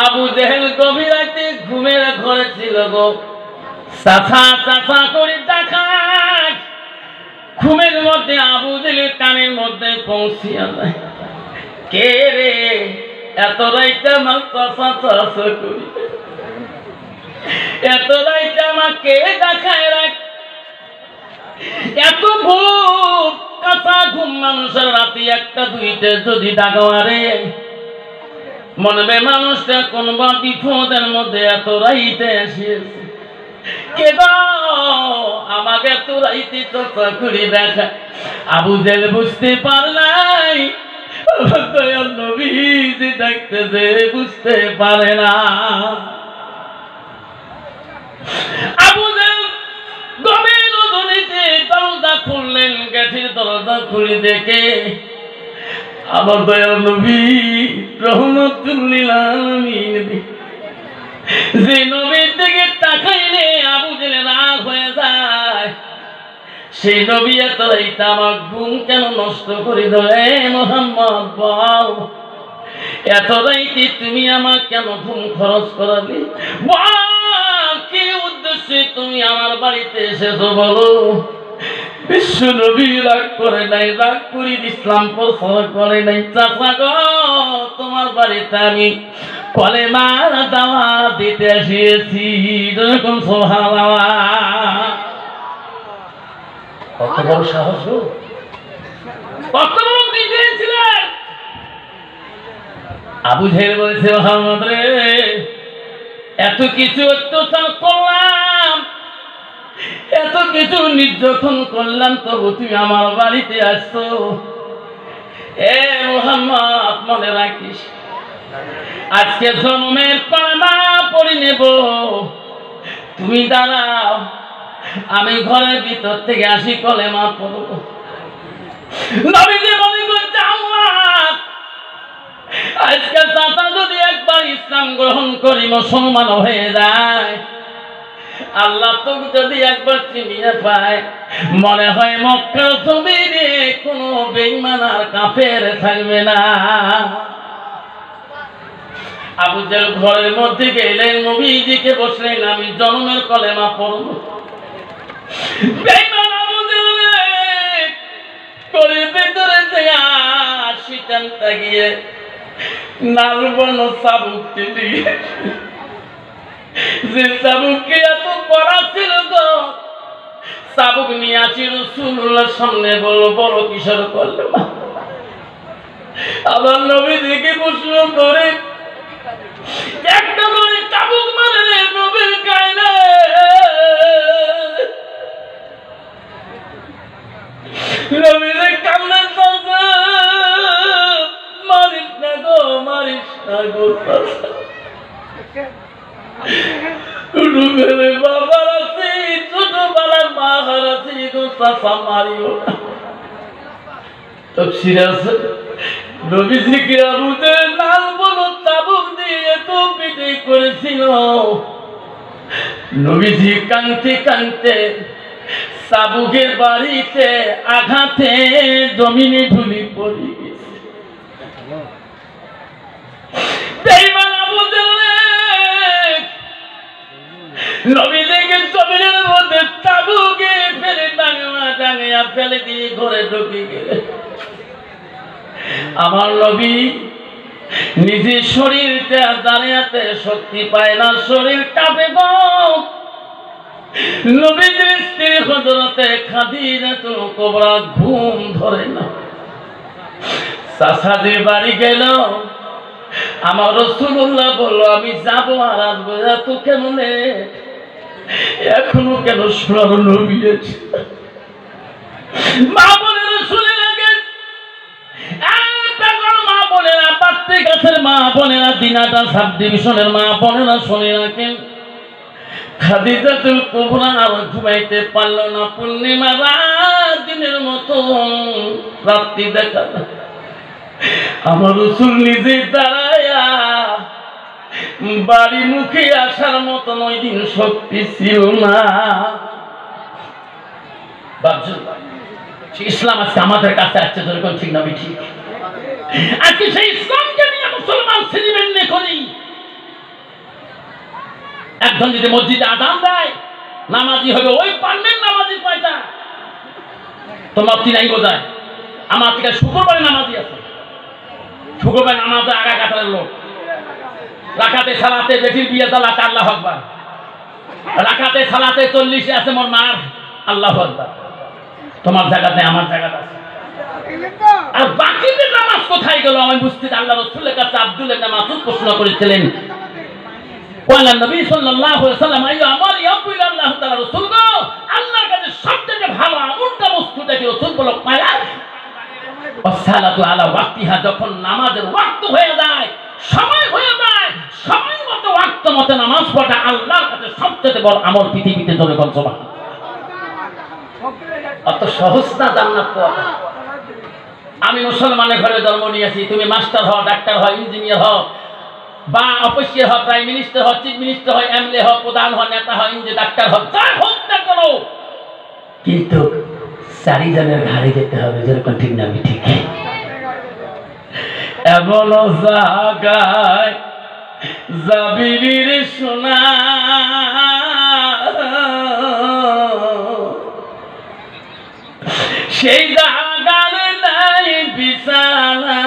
আবু জেহেল গভীর রাতে ঘুমের ঘরে ছিল গো, চাচা চাচা করে ডাকাত। ঘুমের মধ্যে আবু জেহেলের কানের মধ্যে পৌঁছিয়া যায়, কে রে এত রাইতে আমার চাচা চাচা করি, এত রাইতে আমাকে দেখায় রাখ। এত ভূত কাঁচা ঘুম মানুষের রাতে একটা দুইটা যদি ডাকারে মনে হবে মানুষটা কোন বা বিপদের মধ্যে এত রাইতে এসেছে। কে গো আমাকে এত রাইতে চাচা করি দেখা। আবু জেহেল বুঝতে পারলাই দয়াল নবী যে ডাকতেছে, বুঝতে পারে না। আবু জেহেল গভীর রজনীতে দরজা খুললেন, গেটের দরজা খুলে দেখে আমার দয়াল নবী রহমতুল লিল আলামিন। যে নবীর দিকে তাকাইলে আবু জেহেল রাগ হয়ে যায়, সেই নবী এত রাইতে আমার ঘুম কেন নষ্ট করে দেয়? মোহাম্মদ বল, এত রাইতে তুমি আমার কেন ঘুম খরচ করালে? কি উদ্দেশ্যে তুমি আমার বাড়িতে এসেছো বলো? বিশ্ব নবী রাগ করে নাই, রাগ করে ইসলাম প্রচার করে নাই। চাচা গো তোমার বাড়িতে আমি কলেমার দাওয়াত দিতে এসেছি। এরকম সুবহানাল্লাহ, কত বড় সাহস, কত বড় দিয়েছিলেন। আবু জেহেল বলেছে মোহাম্মদ রে এত কিছু অত্যাচার করলাম, এত কিছু নির্যাতন করলাম, তবু তুমি আমার বাড়িতে আসছো। এ মোহাম্মদ মনে রাখিস, আজকে জন্মের কলেমা পড়ে নেব। তুমি দাঁড়াও, আমি ঘরের ভিতর থেকে আসি, কলেমা পড়ব। নবীজি মনে করছে আল্লাহ আজকে চাচা যদি একবার ইসলাম গ্রহণ করি মুসলমান হয়ে যায়, আল্লাহ তোকে যদি একবার চিনিয়ে পায়, মনে হয় মক্কার জমিনে কোনো বেঈমান আর কাফের থাকবে না। আবু জেহেল ঘরের মধ্যে গেলেন, নবীজিকে বসলেন, আমি জন্মের কলেমা পড়ব। বেঈমান আবু জেহেল করে ভিতরে যায় শয়তান তাগিয়ে লাল বর্ণ চাবুকটি দিয়ে, যে চাবুককে এত কড়া ছিল গো, চাবুক নিয়ে আসি রাসূলুল্লাহর সামনে বলল বড় কিশোর করলো না। আবার নবীজিকে প্রশ্ন করে একটা করে চাবুক মারে নবীর গায়ে। নবীর কান্না চলছে, মারিস না গো, মারিস না গো বাবার আছে, ছোটবেলার মা হারাছি গো চাচা মারিও না। তফসির আছে নবীজিকে আবু জেহেল লাল বড় চাবুক দিয়ে তো পিটাই করেছিল। নবীজি কাঁদতে কাঁদতে চাবুকের বাড়িতে আঘাতে জমিনে ঢুলি পড়ে গেছে। বেঈমান আবু জেহেল নবীজিকে জমিনের মধ্যে চাবুকে ফেলে টাঙিয়া ফেলে দিয়ে ঘরে ঢুকে গেলেন। আমার নবী নিজের শরীরটা দাঁড়িয়াতে শক্তি পায় না, শরীর কাঁপে গো। নবীজির স্ত্রী হযরতে খাদিজাতুল কুবরা ঘুম ধরে না। চাচাদের বাড়ি গেল, আমার রাসূলুল্লাহ বলল আমি যাবো আর আসবো, এত কেন এখনো কেন শোনার নবী আছে? মা বোনেরা শুনে লাগেন, মা বোনেরা পাত্রী গাছের মা বোনেরা, দিনাটা সাব ডিভিশনের মা বোনেরা শুনে রাখেন। খাদিজাতুল কুবরা আর ঘুমাইতে পারল না। পূর্ণিমা রাত দিনের মতো রাত্রি দেখা, আমার রাসূল নিজে দাঁড়ায়া বাড়ি মুখে আসার মতো ওই দিন শক্তি ছিল না। ইসলাম আজকে আমাদের কাছে আসছে, যেরকম ঠিক না ঠিক। আজকে সেই ইসলামকে নিয়ে মুসলমান সেলিমেন্ট করি, একজন যদি মসজিদে আজান দেয় নামাজি হবে, ওই পারমেন্ট নামাজি কয়টা? তোমার তিনাই বোঝায়। আমার থেকে শুক্রবারে নামাজি আছে, শুক্রবার নামাজে আগা কাতারের লোক। রাখাতে সালাতে বেটির বিয়ে চালাতে আল্লাহ আকবার, রাখাতে সালাতে 40 আছে মোর মার, আল্লাহ আকবার। তোমার জায়গাতে আমার জায়গাতে আছে। আর বাকিদের নামাজ কোথায় গেল আমি বুঝতে। আল্লাহ রাসূলের কাছে আব্দুল্লাহ ইবনে মাসউদ প্রশ্ন করেছিলেন, ওয়ালা নবী সাল্লাল্লাহু আলাইহি ওয়াসাল্লাম আইয়ু আমার ইয়াকুল আল্লাহ তাআলা রাসূল গো, আল্লাহর কাছে সবথেকে ভালো আমলটা বস্তুটা কি? রাসূল বলল পায়া ওয়াসসালাতু আলা ওয়াক্তিহা, যখন নামাজের ওয়াক্ত হয়ে যায়, সময় হয়ে যায়, সময় মতো ওয়াক্ত মতো নামাজ পড়া আল্লাহর কাছে সবচেয়ে বড় আমল পৃথিবীতে। জোরে বল সুবহানাল্লাহ। অত সহজ না জান্নাত পাওয়া। আমি মুসলমানের ঘরে জন্ম নিয়েছি, তুমি মাস্টার হও, ডাক্তার হও, ইঞ্জিনিয়ার হও, বা অফিসিয়াল হও, প্রাইম মিনিস্টার হও, চিফ মিনিস্টার হও, এমএলএ হও, প্রধান হও, নেতা হও, ইঞ্জিনিয়ার, ডাক্তার হও, যা হোক না কেন, কিন্তু 4 জনের ঘাড়ে যেতে হবে। যেরকম ঠিক না আমি ঠিক? এমন জায়গায় যাবির সোনা, সেই জায়গার নাই বিছানা,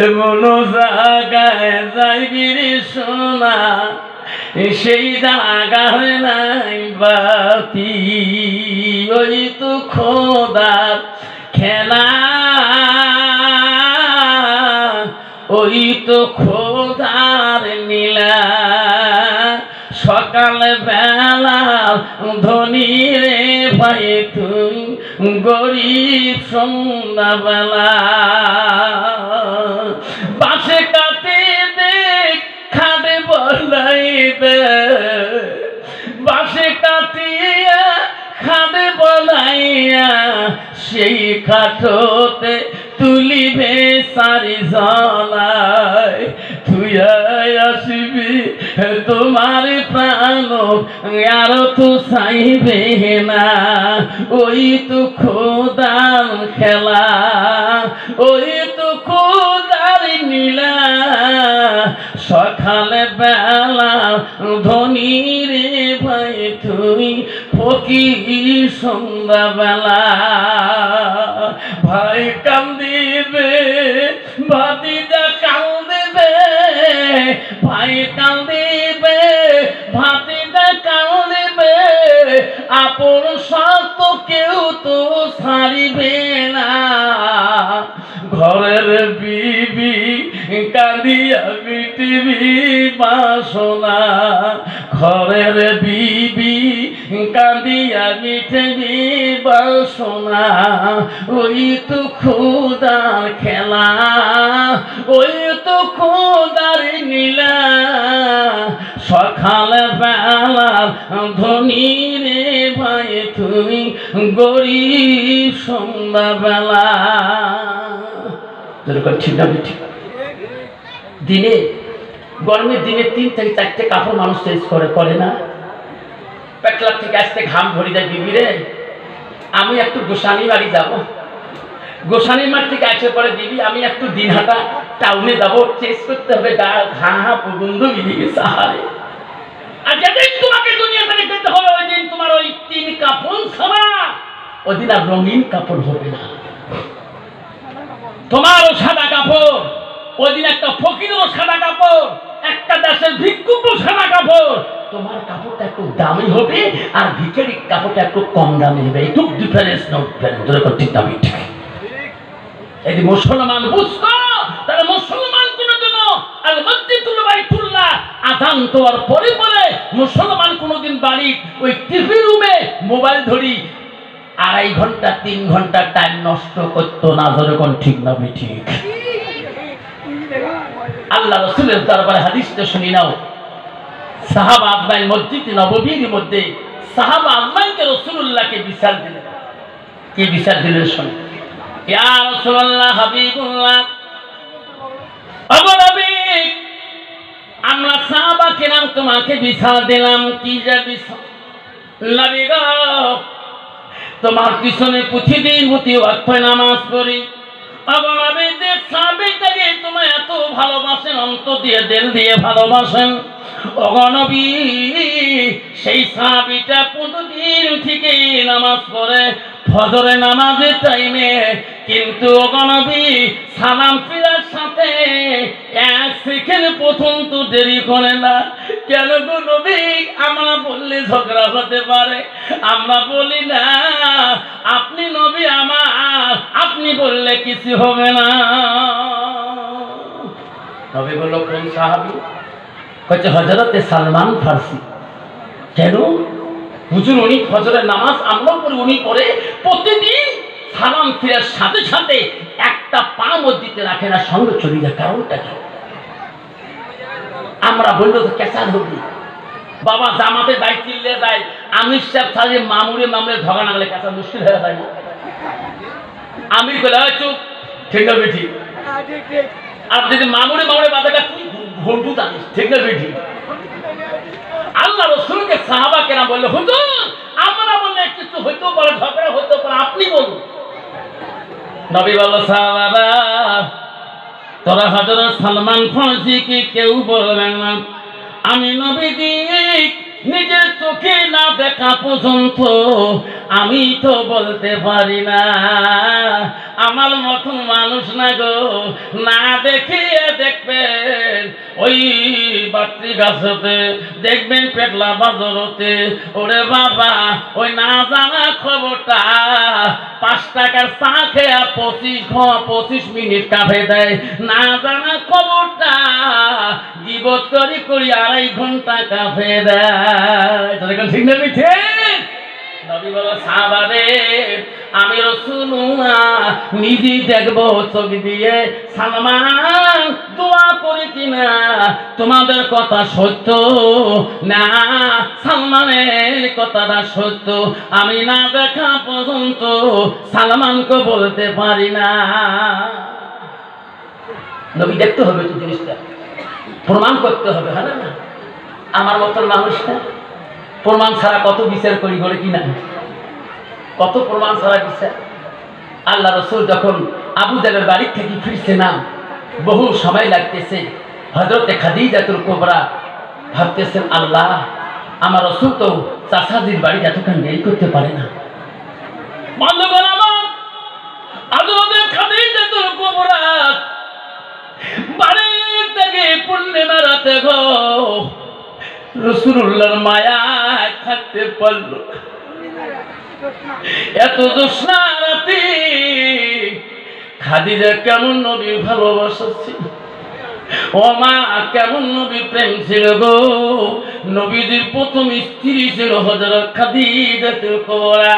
এমন জায়গায় যাইবির সোনা, সেই জায়গার নাই বাতি। ওই তো খোদার খেলা, ওই তো খোদার নীলা। সকাল বেলা ধনী রে ভাই তুই, গরিব সন্ধ্যা বেলা। বাসে কাটে দেখ খাটে বলাই দে, বাসে কাটিয়া খাটে বলাইয়া, সেই খাটোতে তুলিবে সারি জলায়। তুই আসবি তোমার প্রাণ আর তো চাইবে না, ওই তো খোদার খেলা, ওই তো খোদার নীলা। সকালে বেলা ধনী রে ভাই তুই, ফকির সন্ধ্যা বেলা। ভাই কান্দিবে, ভাতিজা কান্দিবে, ভাই কান্দিবে, ভাতিজা কান্দিবে, আপন সত্য কেউ তো ছাড়িবে না। ঘরের বিবি কাঁদিয়া মিটিবি বাসনা, ঘরের বিবি কাঁদিয়া মিটিবি বাসনা। ওই তো খোদার খেলা, ওই তো খোদার নীলা। সকাল বেলা ধনী রে ভাই তুই, গরিব সন্ধ্যা বেলা। ঠিক না ঠিক? দিনে গরমের দিনে 3 থেকে 4টে কাপড় মানুষ চেঞ্জ করে না? পেটলার থেকে আসতে ঘাম ভরে যায় বিবি রে, আমি একটু গোসানি বাড়ি যাব, গোসানি মাঠ থেকে আসে পরে দিবি আমি একটু দিনহাটা টাউনে যাবো, চেঞ্জ করতে হবে, গা ঘা প্রবন্ধ মিলিয়ে গেছে। আরে আর যেদিন তোমাকে দুনিয়া থেকে যেতে হবে, ওই দিন তোমার ওই 3 কাপড় ছাড়া ওই দিন আর রঙিন কাপড় হবে না। তোমারও সাদা কাপড়, ওই দিন একটা ফকিরেরও সাদা কাপড়, একটা দেশের ভিক্ষুকও সাদা কাপড়। তোমার কাপড়টা একটু দামি হবে আর ভিখারির কাপড়টা একটু কম দামি হবে। একটু ডিফারেন্স না ঠিক দামি ঠিক। এই মুসলমান বুঝতো, তারা মুসলমান কোনদিন আর মসজিদুল বাইতুল্লাহ আযান দেওয়ার পরে পরে মুসলমান কোনদিন বাড়ি ওই টিভি রুমে মোবাইল ধরি 2.5 ঘন্টা 3 ঘন্টা টাইম নষ্ট করতো না। যখন ঠিক না ঠিক? আল্লাহ রাসূলের দরবারে হাদিসটা শুনি নাও। সাহাবা আজমাইন মসজিদ নববীর মধ্যে সাহাবা আজমাইনকে রাসূলুল্লাহকে বিচার দিলেন। কি বিচার দিলেন শুনুন। ইয়া রাসূলুল্লাহ, হাবিবুল্লাহ, ওগো নবী, আমরা সাহাবা কেরাম তোমাকে বিচার দিলাম। কি যে বিচার? নবী গো, তোমার পিছনে প্রতিদিন প্রতি ওয়াক্ত নামাজ পড়ি। ওগো নবী, যে সাহাবীটাকে তুমি এত ভালোবাসেন, অন্তর দিয়ে দিল দিয়ে ভালোবাসেন, অগণবী সেই সাহাবীটা প্রতিদিন থেকে নামাজ পড়ে ফজরের নামাজের টাইমে, কিন্তু অগণবী সালাম ফিরার সাথে এক সেকেন্ড পর্যন্ত দেরি করে না। কেন গো নবী? আমরা বললে ঝগড়া হতে পারে, আমরা বলি না। আপনি নবী আমার, আপনি বললে কিছু হবে না। নবী বলল, কোন সাহাবী? কইছে হযরতে সালমান ফারসি। কেন? হুজুর উনি ফজরের নামাজ আমরা পড়ি, উনি পড়ে প্রতিদিন সালাম ফিরার সাথে সাথে একটা পা মসজিদে রাখে না, সঙ্গে চলে যায়। কারণটা কি? আমরা বললো তো কেঁচা ধরবি বাবা, জামাতে দায় চিল্লে যায়, আমির সাহেব থাকলে মামুরে মামলে ধগা নাগলে কেঁচা মুশকিল হয়ে যায় না। আমির বলে চুপ, ঠিক না বেঠি? আর যদি মামুরে মামুরে বাধাটা তুই ঘন্টু জানিস, ঠিক না বেঠি? আল্লাহ রসুলকে সাহাবা কেনা বললো, হুজুর আমরা বললে কিছু হইতেও পারে, ঝগড়া হইতেও পারে, আপনি বলুন। নবী বলল, সাহাবারা তোরা হযরত সালমান ফারসিকে কেউ বলবেন না। আমি নবীজি নিজের চোখে না দেখা পর্যন্ত আমি তো বলতে পারি না। আমার মতন মানুষ না গো, না দেখিয়ে দেখবেন ওই বাত্রি গাছতে, দেখবেন পেটলা বাজারতে, ওরে বাবা ওই না জানা খবরটা 5 টাকার চা খেয়া 25 মিনিট কাফে দেয়। না জানা খবরটা গিবত করি করি 2.5 ঘন্টা কাফে দেয়। ঠিক না? ঠিক। নবী বলে, সাহাবারে আমি রাসূলুল্লাহ নিজে দেখবো চোখ দিয়ে সালমান দোয়া করে কিনা তোমাদের কথা সত্য না সালমানের কথাটা সত্য। আমি না দেখা পর্যন্ত সালমানকে বলতে পারি না। নবী দেখতে হবে তো, জিনিসটা প্রমাণ করতে হবে, হ্যাঁ না? আমার মতন মানুষটা প্রমাণ ছাড়া কত বিচার করি করে কিনা, কত প্রমাণ ছাড়া বিচার। আল্লাহ রসুল যখন আবু জাহেলের বাড়ি থেকে ফিরছে না, বহু সময় লাগতেছে। হযরতে খাদিজাতুল কুবরা ভাবতেছেন, আল্লাহ আমার রসুল তো চাচাজির বাড়ি এতক্ষণ দেরি করতে পারে না। বন্ধুগণ আমার, হযরতে খাদিজাতুল কুবরা বাড়ি থেকে পূর্ণিমা রাতে গো রাসূলুল্লাহর মায়ায় থাকতে পারল। এত জ্যোৎস্না রাতে খাদিজা কেমন নবী ভালোবাসা ছিল, ও মা কেমন নবী প্রেম ছিল গো। নবীজির প্রথম স্ত্রী ছিল হযরত খাদিজাতুল কুবরা।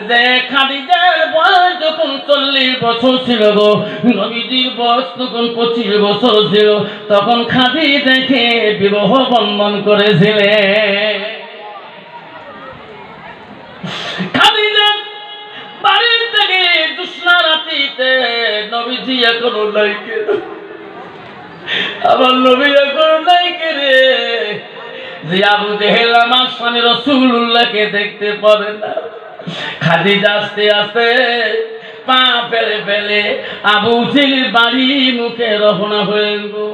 যে খাদিজার বয়স যখন 40 বছর ছিল গো, নবীজির বয়স তখন 25 বছর ছিল, তখন খাদিজাকে বিবাহ বন্ধন করেছিলেন। খাদিজা বাড়ির থেকে জ্যোৎস্না রাতিতে নবীজি এখনো নাই কেন, আমার নবী এখনো নাই কেরে, যে আবু জেহেল আমার স্বামী রাসূলুল্লাহকে দেখতে পাবে না। খাদিজা আস্তে আস্তে পা ফেলে ফেলে আবু জেহেলের বাড়ি মুখে রওনা হয়ে গো।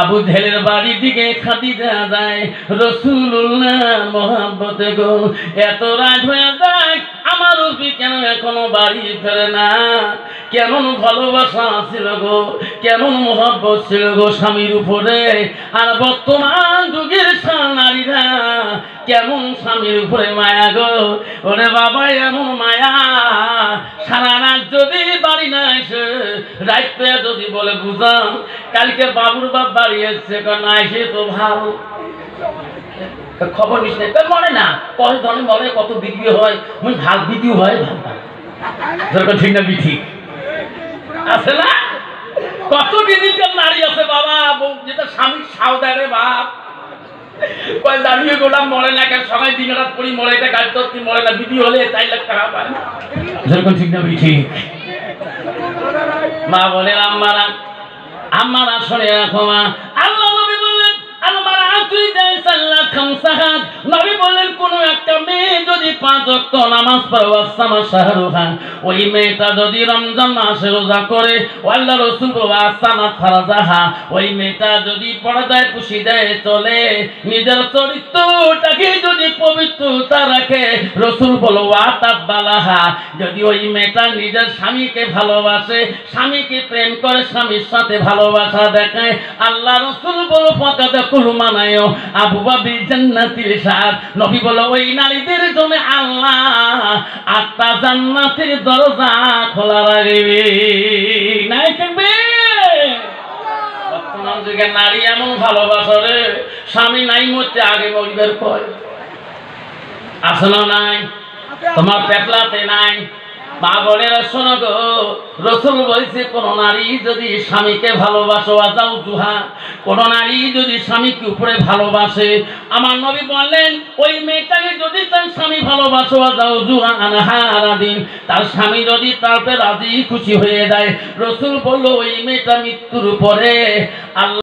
আবু জেহেলের বাড়ির দিকে খাদিজা যায় রাসূলুল্লাহ মহব্বতে গো। এত রাত হয়ে যায়, আমার নবী কেন এখনো বাড়ি ফেরে না? কেমন ভালোবাসা ছিল গো, কেমন মহব্বত ছিল গো স্বামীর উপরে। আর বর্তমান যুগের নারীরা কেমন স্বামীর উপরে মায়া গো। ওরে বাবা এমন মায়া, সারা রাত যদি বাড়ি না এসে রাত পেয়ে যদি বলে বুঝান কালকে বাবুর বাপ বাড়ি এসছে, না এসে তো ভালো খবর নিস না, মনে না কত ধরনের মনে কত বিক্রি হয়, ভাগ বিক্রি হয়, ভাগ ঠিক না? ঠিক আছে না? কত ডিজিটাল নারী আছে বাবা, যেটা স্বামীর সাউদারে বাপ কয় দাঁড়িয়ে গোলাম মরে না, কেন সবাই দিন রাত পড়ি মরে, এটা গাড়ি তত্ত্ব মরে না, বিধি হলে 4 লাখ টাকা পায়। যেরকম ঠিক না? ঠিক। মা বলেন আম্মারা, আম্মারা শুনে রাখো মা, আল্লাহ নবী বললেন আম্মারা দুইটায় সাল্লাত খামসাহাত নবী বললেন কোন একটা মেয়ে যদি 5 ওয়াক্ত নামাজ পড়ে ওয়াসামা শাহরুহা ওই মেয়েটা যদি রমজান মাসে রোজা করে আল্লাহ রাসূল ওয়াসামা ফারাজাহা ওই মেয়েটা যদি পর্দায় পুষি দেয় চলে নিজের চরিত্রটাকে যদি পবিত্রতা রাখে রাসূল বলো ওয়াতাবালাহা যদি ওই মেয়েটা নিজের স্বামীকে ভালোবাসে স্বামীকে প্রেম করে স্বামীর সাথে ভালোবাসা দেখায় আল্লাহ রাসূল বলো ফাকাদ কুলমানায়ো আবুবা বিল জান্নাতিল শাদ নবী বলো ওই নারীদের জন্য আল্লাহ 8টা জান্নাতের দরজা খোলা রাখবে নাই থাকবে বর্তমান যুগে নারী এমন ভালোবাসা রে স্বামী নাই মরতে আগে মরিবার কয় আসলে নাই তোমার পেটলাতে নাই মা বোনেরা শোনো গো রাসূল বলছে কোন নারী যদি স্বামীকে ভালোবাসো আজাও জুহা কোন নারী যদি স্বামীকে উপরে ভালোবাসে আমার নবী বললেন ওই মেয়েটাকে যদি তার স্বামী ভালোবাসো আজাও জুহা আনহারাদিন তার স্বামী যদি তারপরে রাজি খুশি হয়ে যায় রাসূল বলল ওই মেয়েটা মৃত্যুর পরে আল্লাহ